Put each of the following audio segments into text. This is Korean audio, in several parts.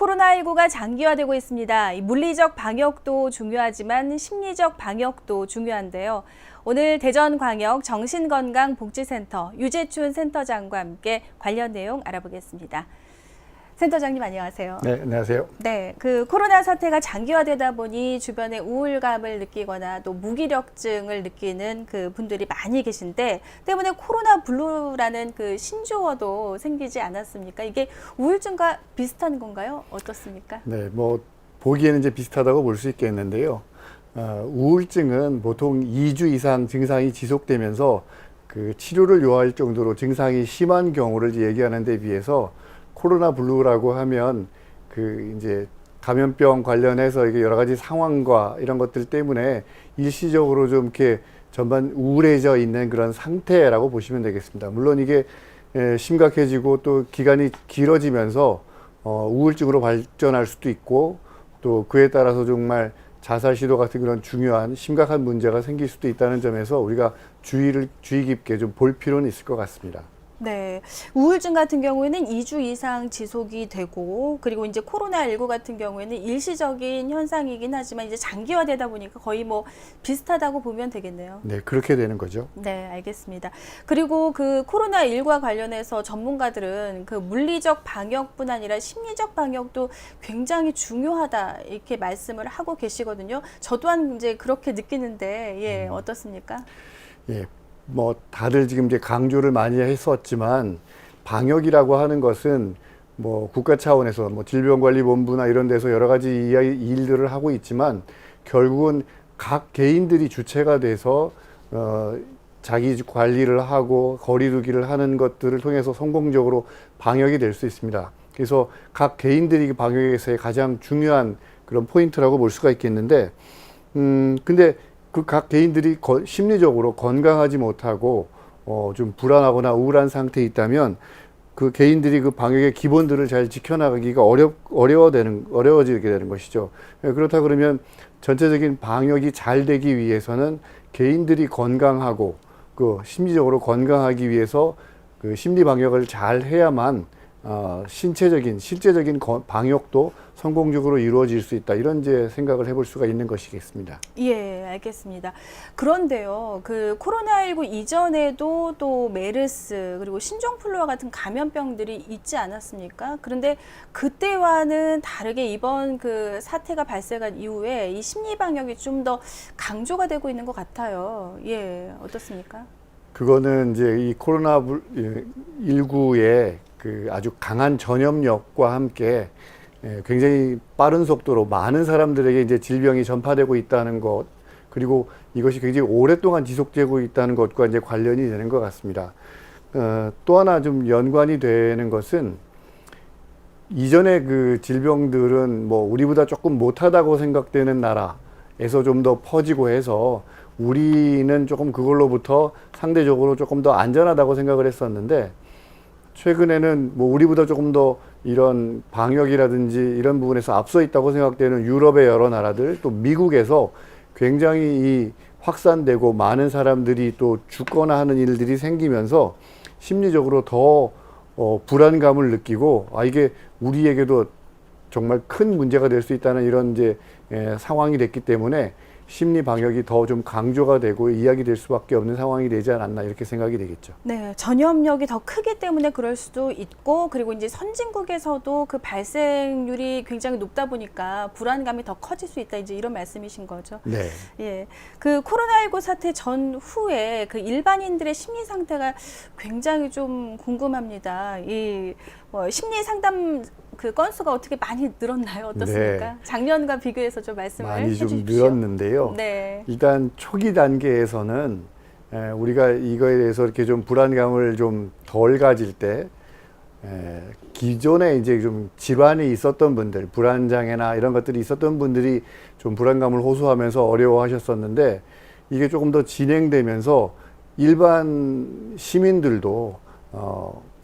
코로나19가 장기화되고 있습니다. 물리적 방역도 중요하지만 심리적 방역도 중요한데요. 오늘 대전광역 정신건강복지센터 유재춘 센터장과 함께 관련 내용 알아보겠습니다. 센터장님 안녕하세요. 네, 안녕하세요. 네, 코로나 사태가 장기화되다 보니 주변에 우울감을 느끼거나 또 무기력증을 느끼는 분들이 많이 계신데 때문에 코로나 블루라는 신조어도 생기지 않았습니까? 이게 우울증과 비슷한 건가요? 어떻습니까? 네, 보기에는 이제 비슷하다고 볼 수 있겠는데요. 우울증은 보통 2주 이상 증상이 지속되면서 치료를 요할 정도로 증상이 심한 경우를 얘기하는 데 비해서 코로나 블루라고 하면 이제 감염병 관련해서 이게 여러 가지 상황과 이런 것들 때문에 일시적으로 좀 이렇게 전반 우울해져 있는 그런 상태라고 보시면 되겠습니다. 물론 이게 심각해지고 또 기간이 길어지면서 우울증으로 발전할 수도 있고 또 그에 따라서 정말 자살 시도 같은 그런 중요한 심각한 문제가 생길 수도 있다는 점에서 우리가 주의 깊게 좀 볼 필요는 있을 것 같습니다. 네, 우울증 같은 경우에는 2주 이상 지속이 되고 그리고 이제 코로나19 같은 경우에는 일시적인 현상이긴 하지만 이제 장기화되다 보니까 거의 비슷하다고 보면 되겠네요. 네, 그렇게 되는 거죠. 네, 알겠습니다. 그리고 코로나19와 관련해서 전문가들은 물리적 방역뿐 아니라 심리적 방역도 굉장히 중요하다 이렇게 말씀을 하고 계시거든요. 저 또한 이제 그렇게 느끼는데 예, 어떻습니까? 예. 다들 지금 이제 강조를 많이 했었지만 방역이라고 하는 것은 국가 차원에서 질병관리본부나 이런 데서 여러 가지 일들을 하고 있지만 결국은 각 개인들이 주체가 돼서 자기 관리를 하고 거리두기를 하는 것들을 통해서 성공적으로 방역이 될 수 있습니다. 그래서 각 개인들이 방역에서의 가장 중요한 그런 포인트라고 볼 수가 있겠는데 근데 각 개인들이 심리적으로 건강하지 못하고 좀 불안하거나 우울한 상태에 있다면 그 개인들이 방역의 기본들을 잘 지켜나가기가 어려워지게 되는 것이죠. 그렇다 그러면 전체적인 방역이 잘 되기 위해서는 개인들이 건강하고 심리적으로 건강하기 위해서 심리 방역을 잘 해야만 실제적인 방역도 성공적으로 이루어질 수 있다. 이런 이제 생각을 해볼 수가 있는 것이겠습니다. 예, 알겠습니다. 그런데요, 코로나19 이전에도 또 메르스 그리고 신종플루와 같은 감염병들이 있지 않았습니까? 그런데 그때와는 다르게 이번 사태가 발생한 이후에 이 심리 방역이 좀 더 강조가 되고 있는 것 같아요. 예, 어떻습니까? 그거는 이제 이 코로나19의 아주 강한 전염력과 함께 굉장히 빠른 속도로 많은 사람들에게 이제 질병이 전파되고 있다는 것, 그리고 이것이 굉장히 오랫동안 지속되고 있다는 것과 이제 관련이 되는 것 같습니다. 또 하나 좀 연관이 되는 것은 이전의 질병들은 우리보다 조금 못하다고 생각되는 나라에서 좀 더 퍼지고 해서 우리는 조금 그걸로부터 상대적으로 조금 더 안전하다고 생각을 했었는데 최근에는 우리보다 조금 더 이런 방역이라든지 이런 부분에서 앞서 있다고 생각되는 유럽의 여러 나라들 또 미국에서 굉장히 확산되고 많은 사람들이 또 죽거나 하는 일들이 생기면서 심리적으로 더 불안감을 느끼고 이게 우리에게도 정말 큰 문제가 될 수 있다는 이런 이제 상황이 됐기 때문에 심리 방역이 더 좀 강조가 되고 이야기될 수밖에 없는 상황이 되지 않았나 이렇게 생각이 되겠죠. 네, 전염력이 더 크기 때문에 그럴 수도 있고 그리고 이제 선진국에서도 발생률이 굉장히 높다 보니까 불안감이 더 커질 수 있다 이제 이런 말씀이신 거죠. 네. 예, 코로나19 사태 전후에 일반인들의 심리 상태가 굉장히 좀 궁금합니다. 이 심리 상담 건수가 어떻게 많이 늘었나요? 어떻습니까? 네. 작년과 비교해서 좀 말씀을 해주십시오. 많이 좀 늘었는데요. 네. 일단 초기 단계에서는 우리가 이거에 대해서 이렇게 좀 불안감을 좀 덜 가질 때 기존에 이제 좀 질환이 있었던 분들, 불안장애나 이런 것들이 있었던 분들이 좀 불안감을 호소하면서 어려워하셨었는데 이게 조금 더 진행되면서 일반 시민들도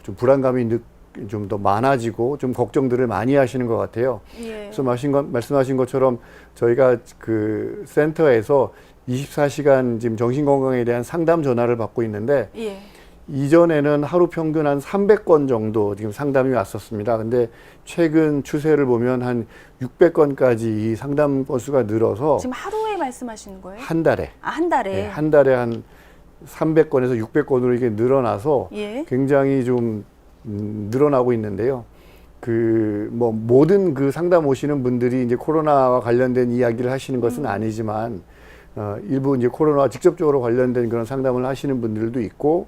좀 불안감이 좀 더 많아지고 좀 걱정들을 많이 하시는 것 같아요. 예. 그래서 말씀하신 것처럼 저희가 센터에서 24시간 지금 정신건강에 대한 상담 전화를 받고 있는데 예. 이전에는 하루 평균 한 300건 정도 지금 상담이 왔었습니다. 근데 최근 추세를 보면 한 600건까지 이 상담 건수가 늘어서 지금 하루에 말씀하시는 거예요? 한 달에. 한 달에. 네, 한 달에 한 300건에서 600건으로 이게 늘어나서 예. 굉장히 좀 늘어나고 있는데요. 뭐 모든 그 상담 오시는 분들이 이제 코로나와 관련된 이야기를 하시는 것은 아니지만 일부 이제 코로나와 직접적으로 관련된 그런 상담을 하시는 분들도 있고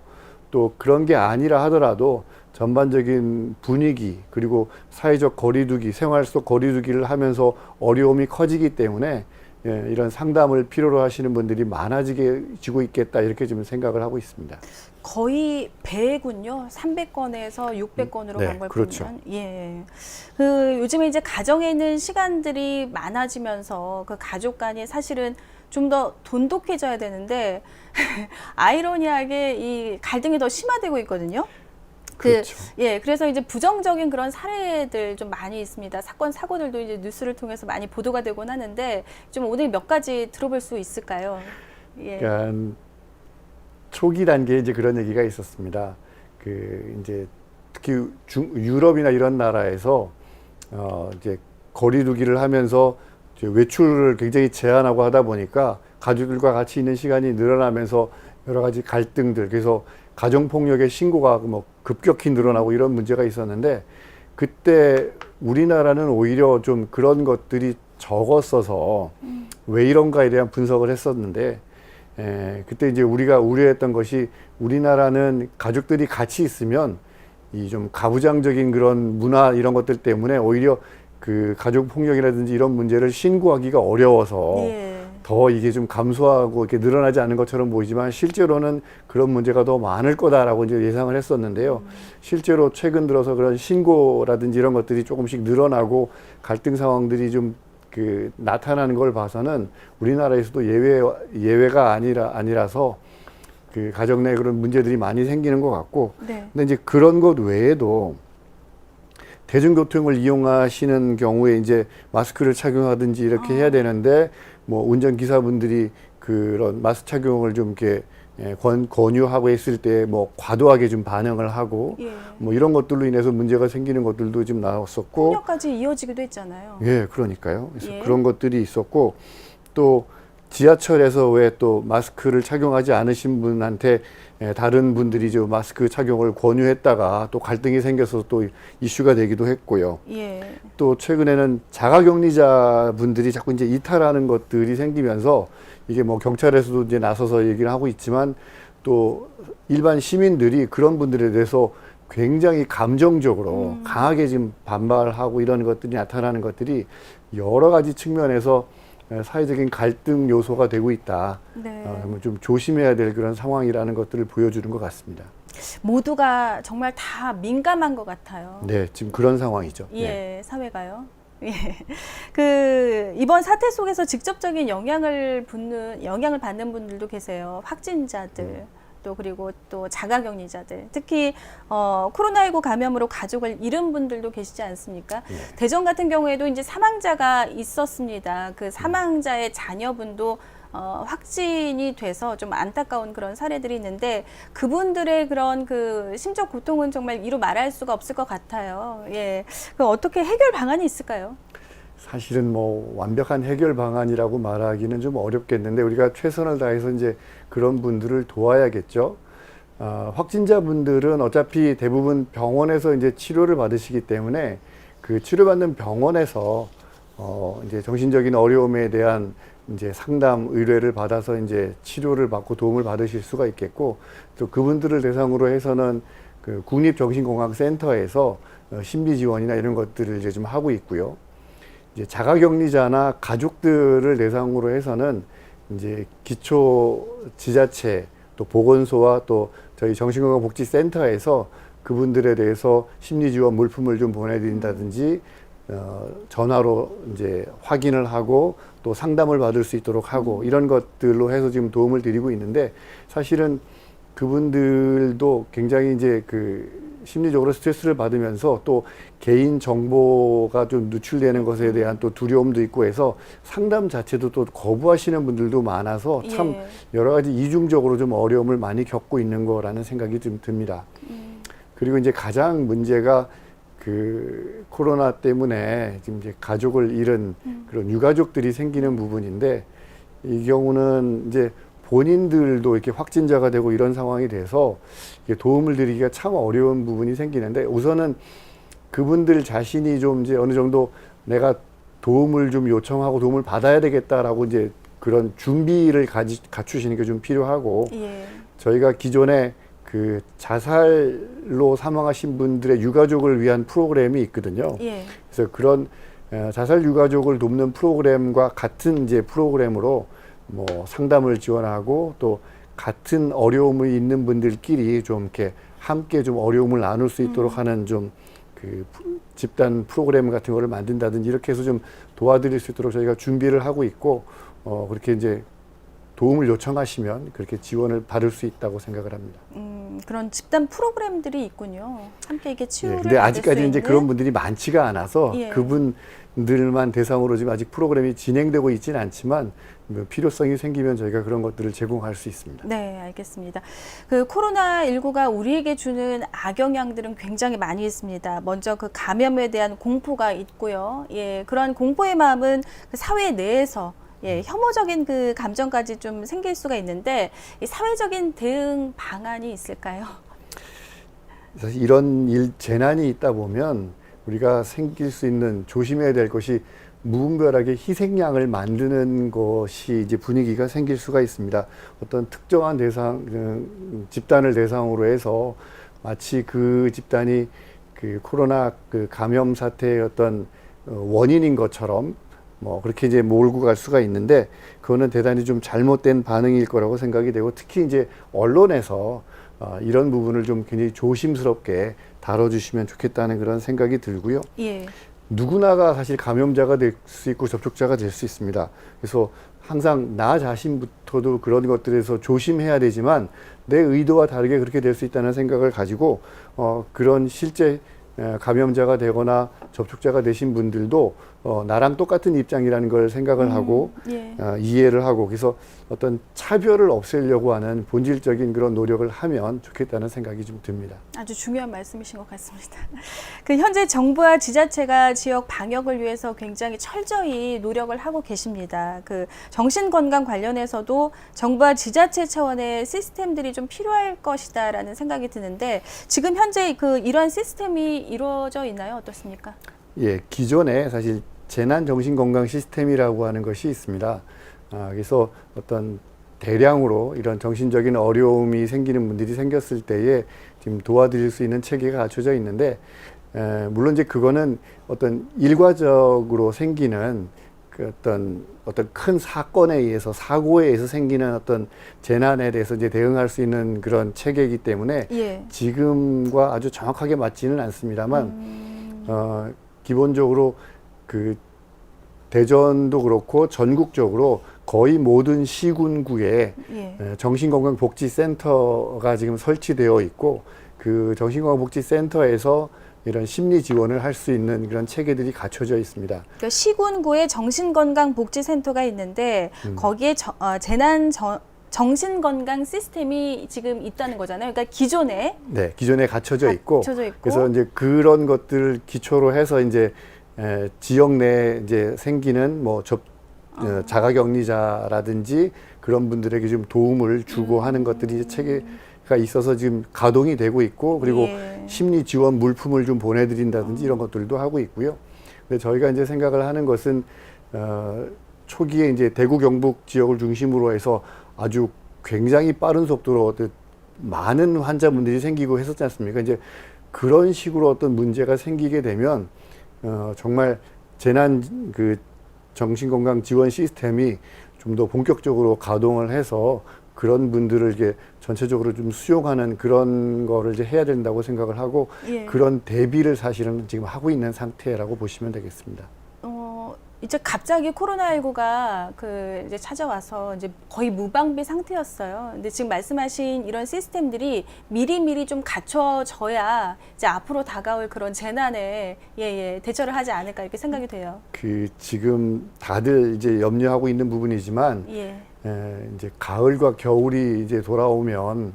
또 그런 게 아니라 하더라도 전반적인 분위기 그리고 사회적 거리두기, 생활 속 거리두기를 하면서 어려움이 커지기 때문에 이런 상담을 필요로 하시는 분들이 많아지고 있겠다 이렇게 좀 생각을 하고 있습니다. 거의 배군요. 300건에서 600건으로 네, 간 걸 그렇죠. 보면. 예. 그 요즘에 이제 가정에 있는 시간들이 많아지면서 그 가족 간이 사실은 좀 더 돈독해져야 되는데 아이러니하게 이 갈등이 더 심화되고 있거든요. 그렇죠. 예, 그래서 이제 부정적인 그런 사례들 좀 많이 있습니다. 사건, 사고들도 이제 뉴스를 통해서 많이 보도가 되곤 하는데 좀 오늘 몇 가지 들어볼 수 있을까요? 예. 그러니까 초기 단계에 이제 그런 얘기가 있었습니다. 이제 특히 유럽이나 이런 나라에서 이제 거리두기를 하면서 이제 외출을 굉장히 제한하고 하다 보니까 가족들과 같이 있는 시간이 늘어나면서 여러 가지 갈등들, 그래서 가정폭력의 신고가 뭐 급격히 늘어나고 이런 문제가 있었는데 그때 우리나라는 오히려 좀 그런 것들이 적었어서 왜 이런가에 대한 분석을 했었는데 그때 이제 우리가 우려했던 것이 우리나라는 가족들이 같이 있으면 이 좀 가부장적인 그런 문화 이런 것들 때문에 오히려 그 가족 폭력이라든지 이런 문제를 신고하기가 어려워서 예. 더 이게 좀 감소하고 이렇게 늘어나지 않는 것처럼 보이지만 실제로는 그런 문제가 더 많을 거다라고 이제 예상을 했었는데요. 실제로 최근 들어서 그런 신고라든지 이런 것들이 조금씩 늘어나고 갈등 상황들이 좀 나타나는 걸 봐서는 우리나라에서도 예외가 아니라서 그 가정 내 그런 문제들이 많이 생기는 것 같고. 네. 근데 이제 그런 것 외에도 대중교통을 이용하시는 경우에 이제 마스크를 착용하든지 이렇게 해야 되는데 뭐 운전기사분들이 그런 마스크 착용을 좀 이렇게 권유하고 했을 때 뭐 과도하게 좀 반응을 하고 예. 뭐 이런 것들로 인해서 문제가 생기는 것들도 좀 나왔었고. 폭력까지 이어지기도 했잖아요. 예, 그러니까요. 그래서 예. 그런 것들이 있었고 또 지하철에서 왜 또 마스크를 착용하지 않으신 분한테 다른 분들이 저 마스크 착용을 권유했다가 또 갈등이 생겨서 또 이슈가 되기도 했고요. 예. 또 최근에는 자가격리자 분들이 자꾸 이제 이탈하는 것들이 생기면서 이게 뭐 경찰에서도 이제 나서서 얘기를 하고 있지만 또 일반 시민들이 그런 분들에 대해서 굉장히 감정적으로 강하게 지금 반발하고 이런 것들이 나타나는 것들이 여러 가지 측면에서 사회적인 갈등 요소가 되고 있다. 네. 좀 조심해야 될 그런 상황이라는 것들을 보여주는 것 같습니다. 모두가 정말 다 민감한 것 같아요. 네, 지금 그런 상황이죠. 예, 네. 사회가요. 예. 이번 사태 속에서 직접적인 영향을 받는 분들도 계세요. 확진자들. 또 그리고 또 자가격리자들, 특히 코로나19 감염으로 가족을 잃은 분들도 계시지 않습니까? 네. 대전 같은 경우에도 이제 사망자가 있었습니다. 그 사망자의 자녀분도 확진이 돼서 좀 안타까운 그런 사례들이 있는데 그분들의 그런 그 심적 고통은 정말 이루 말할 수가 없을 것 같아요. 예, 그 어떻게 해결 방안이 있을까요? 사실은 뭐 완벽한 해결 방안이라고 말하기는 좀 어렵겠는데 우리가 최선을 다해서 이제 그런 분들을 도와야겠죠. 확진자분들은 어차피 대부분 병원에서 이제 치료를 받으시기 때문에 그 치료받는 병원에서 이제 정신적인 어려움에 대한 이제 상담 의뢰를 받아서 이제 치료를 받고 도움을 받으실 수가 있겠고 또 그분들을 대상으로 해서는 그 국립정신건강센터에서 심리 지원이나 이런 것들을 이제 좀 하고 있고요. 이제 자가격리자나 가족들을 대상으로 해서는 이제 기초 지자체 또 보건소와 또 저희 정신건강복지센터에서 그분들에 대해서 심리 지원 물품을 좀 보내드린다든지 전화로 이제 확인을 하고 또 상담을 받을 수 있도록 하고 이런 것들로 해서 지금 도움을 드리고 있는데 사실은 그분들도 굉장히 이제 심리적으로 스트레스를 받으면서 또 개인 정보가 좀 누출되는 것에 대한 또 두려움도 있고 해서 상담 자체도 또 거부하시는 분들도 많아서 참 예. 여러 가지 이중적으로 좀 어려움을 많이 겪고 있는 거라는 생각이 좀 듭니다. 그리고 이제 가장 문제가 그 코로나 때문에 지금 이제 가족을 잃은 그런 유가족들이 생기는 부분인데, 이 경우는 이제 본인들도 이렇게 확진자가 되고 이런 상황이 돼서 이게 도움을 드리기가 참 어려운 부분이 생기는데, 우선은 그분들 자신이 좀 이제 어느 정도 내가 도움을 좀 요청하고 도움을 받아야 되겠다라고 이제 그런 준비를 갖추시는 게 좀 필요하고, 예. 저희가 기존에 그 자살로 사망하신 분들의 유가족을 위한 프로그램이 있거든요. 예. 그래서 그런 자살 유가족을 돕는 프로그램과 같은 이제 프로그램으로 뭐 상담을 지원하고 또 같은 어려움이 있는 분들끼리 좀 이렇게 함께 좀 어려움을 나눌 수 있도록 하는 좀 그 집단 프로그램 같은 거를 만든다든지 이렇게 해서 좀 도와드릴 수 있도록 저희가 준비를 하고 있고, 그렇게 이제 도움을 요청하시면 그렇게 지원을 받을 수 있다고 생각을 합니다. 그런 집단 프로그램들이 있군요. 함께 이게 치유를 근데 받을 아직까지 수 이제 있는? 그런 분들이 많지가 않아서 예. 그분들만 대상으로 지금 아직 프로그램이 진행되고 있지는 않지만 뭐 필요성이 생기면 저희가 그런 것들을 제공할 수 있습니다. 네, 알겠습니다. 그 코로나19가 우리에게 주는 악영향들은 굉장히 많이 있습니다. 먼저 그 감염에 대한 공포가 있고요. 예, 그런 공포의 마음은 그 사회 내에서 혐오적인 그 감정까지 좀 생길 수가 있는데, 이 사회적인 대응 방안이 있을까요? 사실 이런 재난이 있다 보면 우리가 생길 수 있는 조심해야 될 것이 무분별하게 희생양을 만드는 것이 이제 분위기가 생길 수가 있습니다. 어떤 특정한 집단을 대상으로 해서 마치 그 집단이 그 코로나 그 감염 사태의 어떤 원인인 것처럼 뭐 그렇게 이제 몰고 갈 수가 있는데, 그거는 대단히 좀 잘못된 반응일 거라고 생각이 되고, 특히 이제 언론에서 이런 부분을 좀 굉장히 조심스럽게 다뤄주시면 좋겠다는 그런 생각이 들고요. 예. 누구나가 사실 감염자가 될 수 있고 접촉자가 될 수 있습니다. 그래서 항상 나 자신부터도 그런 것들에서 조심해야 되지만 내 의도와 다르게 그렇게 될 수 있다는 생각을 가지고 그런 실제 감염자가 되거나 접촉자가 되신 분들도 나랑 똑같은 입장이라는 걸 생각을 하고 예. 이해를 하고, 그래서 어떤 차별을 없애려고 하는 본질적인 그런 노력을 하면 좋겠다는 생각이 좀 듭니다. 아주 중요한 말씀이신 것 같습니다. 그 현재 정부와 지자체가 지역 방역을 위해서 굉장히 철저히 노력을 하고 계십니다. 그 정신건강 관련해서도 정부와 지자체 차원의 시스템들이 좀 필요할 것이다라는 생각이 드는데, 지금 현재 그 이러한 시스템이 이루어져 있나요? 어떻습니까? 예, 기존에 사실 재난정신건강 시스템이라고 하는 것이 있습니다. 그래서 어떤 대량으로 이런 정신적인 어려움이 생기는 분들이 생겼을 때에 지금 도와드릴 수 있는 체계가 갖춰져 있는데, 물론 이제 그거는 어떤 일괄적으로 생기는 그 어떤 큰 사건에 의해서, 사고에 의해서 생기는 어떤 재난에 대해서 이제 대응할 수 있는 그런 체계이기 때문에 예. 지금과 아주 정확하게 맞지는 않습니다만, 기본적으로 그 대전도 그렇고 전국적으로 거의 모든 시군구에 정신건강복지센터가 지금 설치되어 있고, 그 정신건강복지센터에서 이런 심리 지원을 할 수 있는 그런 체계들이 갖춰져 있습니다. 그러니까 시군구에 정신건강복지센터가 있는데 거기에 정신건강 시스템이 지금 있다는 거잖아요. 그러니까 기존에 갖춰져 있고, 갖춰져 있고. 그래서 이제 그런 것들을 기초로 해서 이제 지역 내에 이제 생기는 뭐 자가격리자라든지 그런 분들에게 좀 도움을 주고 하는 것들이 이제 체계가 있어서 지금 가동이 되고 있고, 그리고 심리 지원 물품을 좀 보내드린다든지 이런 것들도 하고 있고요. 근데 저희가 이제 생각을 하는 것은 초기에 이제 대구 경북 지역을 중심으로 해서 아주 굉장히 빠른 속도로 많은 환자분들이 생기고 했었지 않습니까? 이제 그런 식으로 어떤 문제가 생기게 되면 정말 재난 그 정신건강 지원 시스템이 좀 더 본격적으로 가동을 해서 그런 분들을 이게 전체적으로 좀 수용하는 그런 거를 이제 해야 된다고 생각을 하고, 그런 대비를 사실은 지금 하고 있는 상태라고 보시면 되겠습니다. 이제 갑자기 코로나19가 이제 찾아와서 이제 거의 무방비 상태였어요. 근데 지금 말씀하신 이런 시스템들이 미리미리 좀 갖춰져야 이제 앞으로 다가올 그런 재난에 대처를 하지 않을까 이렇게 생각이 돼요. 지금 다들 이제 염려하고 있는 부분이지만 이제 가을과 겨울이 이제 돌아오면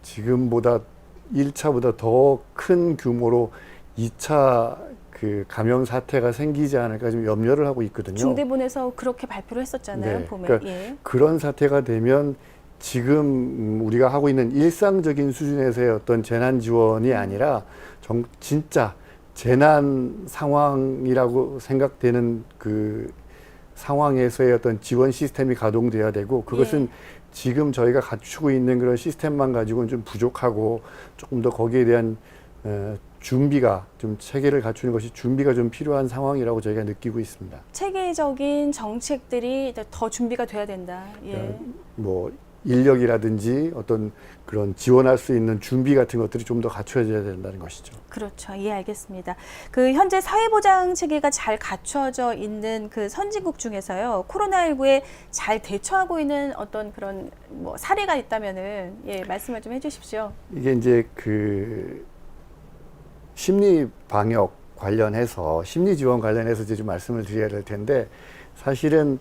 지금보다 1차보다 더 큰 규모로 2차 감염 사태가 생기지 않을까 지금 염려를 하고 있거든요. 중대본에서 그렇게 발표를 했었잖아요. 네, 봄에. 그러니까 그런 사태가 되면 지금 우리가 하고 있는 일상적인 수준에서의 어떤 재난 지원이 아니라 진짜 재난 상황이라고 생각되는 그 상황에서의 어떤 지원 시스템이 가동돼야 되고, 그것은 지금 저희가 갖추고 있는 그런 시스템만 가지고는 좀 부족하고, 조금 더 거기에 대한 준비가 좀 체계를 갖추는 것이 준비가 좀 필요한 상황이라고 저희가 느끼고 있습니다. 체계적인 정책들이 더 준비가 돼야 된다. 뭐 인력이라든지 어떤 그런 지원할 수 있는 준비 같은 것들이 좀 더 갖춰져야 된다는 것이죠. 그렇죠. 알겠습니다. 현재 사회보장 체계가 잘 갖춰져 있는 그 선진국 중에서요, 코로나19에 잘 대처하고 있는 어떤 그런 뭐 사례가 있다면은 말씀을 좀 해주십시오. 이게 이제 심리 방역 관련해서, 심리 지원 관련해서 이제 좀 말씀을 드려야 될 텐데, 사실은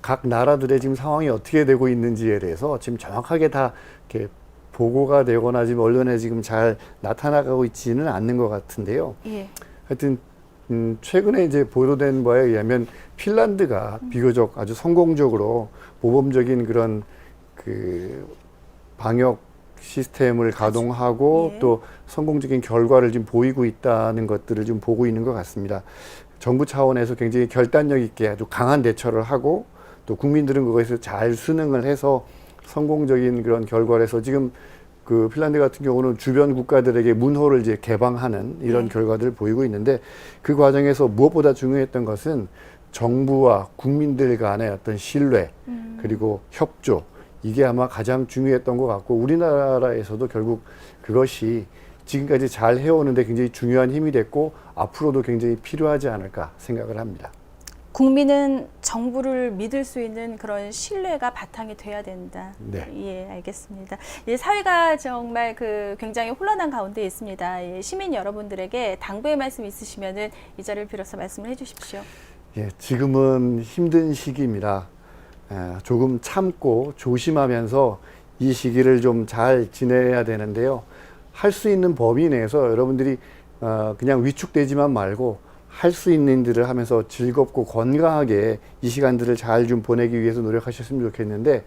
각 나라들의 지금 상황이 어떻게 되고 있는지에 대해서 지금 정확하게 다 이렇게 보고가 되거나 지금 언론에 지금 잘 나타나고 있지는 않는 것 같은데요. 하여튼 최근에 이제 보도된 바에 의하면 핀란드가 비교적 아주 성공적으로 모범적인 그런 방역 시스템을 가동하고 또 성공적인 결과를 지금 보이고 있다는 것들을 좀 보고 있는 것 같습니다. 정부 차원에서 굉장히 결단력 있게 아주 강한 대처를 하고, 또 국민들은 그것에서 잘 순응을 해서 성공적인 그런 결과를 해서 지금 핀란드 같은 경우는 주변 국가들에게 문호를 이제 개방하는 이런 결과들을 보이고 있는데, 그 과정에서 무엇보다 중요했던 것은 정부와 국민들 간의 어떤 신뢰, 그리고 협조, 이게 아마 가장 중요했던 것 같고, 우리나라에서도 결국 그것이 지금까지 잘 해오는데 굉장히 중요한 힘이 됐고, 앞으로도 굉장히 필요하지 않을까 생각을 합니다. 국민은 정부를 믿을 수 있는 그런 신뢰가 바탕이 돼야 된다. 네. 알겠습니다. 사회가 정말 굉장히 혼란한 가운데 있습니다. 시민 여러분들에게 당부의 말씀 있으시면은 이 자리를 빌어서 말씀을 해주십시오. 지금은 힘든 시기입니다. 조금 참고 조심하면서 이 시기를 좀 잘 지내야 되는데요. 할 수 있는 범위 내에서 여러분들이 그냥 위축되지만 말고 할 수 있는 일들을 하면서 즐겁고 건강하게 이 시간들을 잘 좀 보내기 위해서 노력하셨으면 좋겠는데,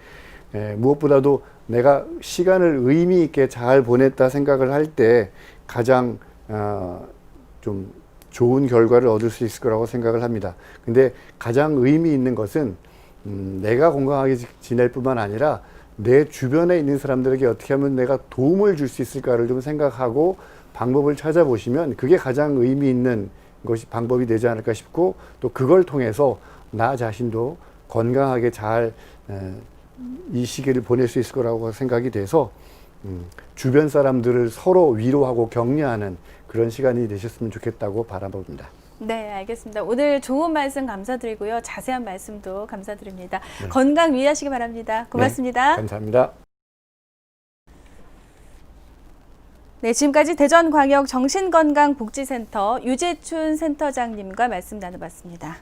무엇보다도 내가 시간을 의미 있게 잘 보냈다 생각을 할 때 가장 좀 좋은 결과를 얻을 수 있을 거라고 생각을 합니다. 근데 가장 의미 있는 것은 내가 건강하게 지낼 뿐만 아니라 내 주변에 있는 사람들에게 어떻게 하면 내가 도움을 줄 수 있을까를 좀 생각하고 방법을 찾아보시면 그게 가장 의미 있는 것이 방법이 되지 않을까 싶고, 또 그걸 통해서 나 자신도 건강하게 잘 이 시기를 보낼 수 있을 거라고 생각이 돼서 주변 사람들을 서로 위로하고 격려하는 그런 시간이 되셨으면 좋겠다고 바라봅니다. 네, 알겠습니다. 오늘 좋은 말씀 감사드리고요. 자세한 말씀도 감사드립니다. 건강 유의하시기 바랍니다. 고맙습니다. 감사합니다. 지금까지 대전광역정신건강복지센터 유재춘 센터장님과 말씀 나눠봤습니다.